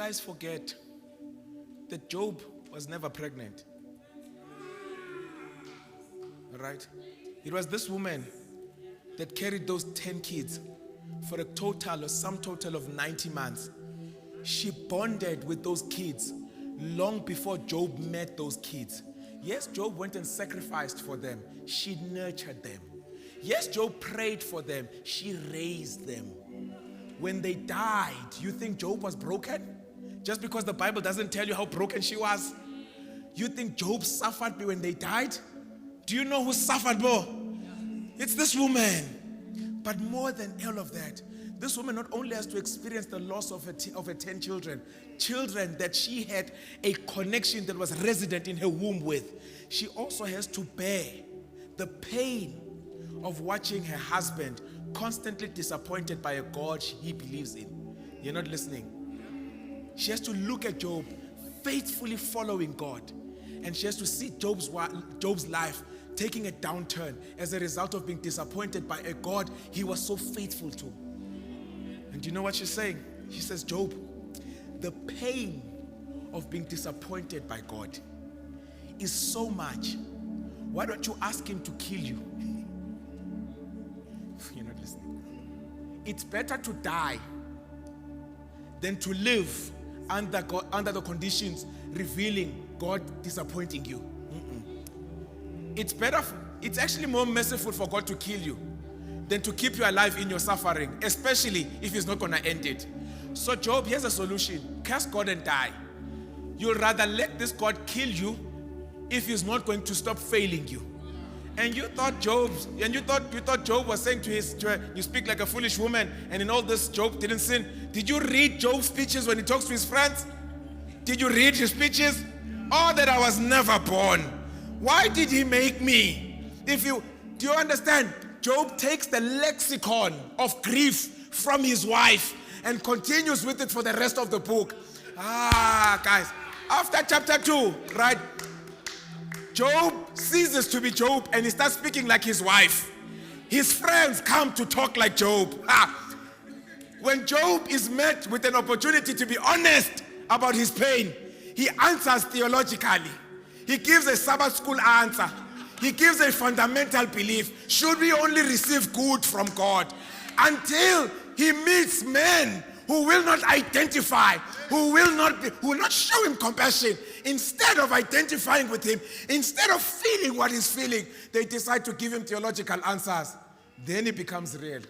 guys forget that Job was never pregnant. Right? It was this woman that carried those 10 kids for a total or some total of 90 months. She bonded with those kids long before Job met those kids. Yes, Job went and sacrificed for them. She nurtured them. Yes, Job prayed for them. She raised them. When they died, you think Job was broken? Just because the Bible doesn't tell you how broken she was? You think Job suffered when they died? Do you know who suffered more? It's this woman. But more than all of that, this woman not only has to experience the loss of her 10 children that she had a connection that was resident in her womb with, she also has to bear the pain of watching her husband constantly disappointed by a God he believes in. You're not listening. She has to look at Job faithfully following God, and she has to see Job's life taking a downturn as a result of being disappointed by a God he was so faithful to. And you know what she's saying? She says, Job, the pain of being disappointed by God is so much. Why don't you ask him to kill you? You're not listening. It's better to die than to live under the conditions revealing God disappointing you. It's actually more merciful for God to kill you than to keep you alive in your suffering, especially if he's not going to end it. So Job, here's a solution. Curse God and die. You'll rather let this God kill you if he's not going to stop failing you. And you thought Job was saying to her, you speak like a foolish woman, and in all this Job didn't sin. Did you read Job's speeches when he talks to his friends? Did you read his speeches? Oh, that I was never born. Why did he make me? Do you understand? Job takes the lexicon of grief from his wife and continues with it for the rest of the book. Guys, after chapter 2, right? Job ceases to be Job and he starts speaking like his wife. His friends come to talk like Job. When Job is met with an opportunity to be honest about his pain, he answers theologically. He gives a Sabbath school answer. He gives a fundamental belief. Should we only receive good from God? Until he meets men who will not identify, who will not show him compassion. Instead of identifying with him, instead of feeling what he's feeling, they decide to give him theological answers. Then he becomes real.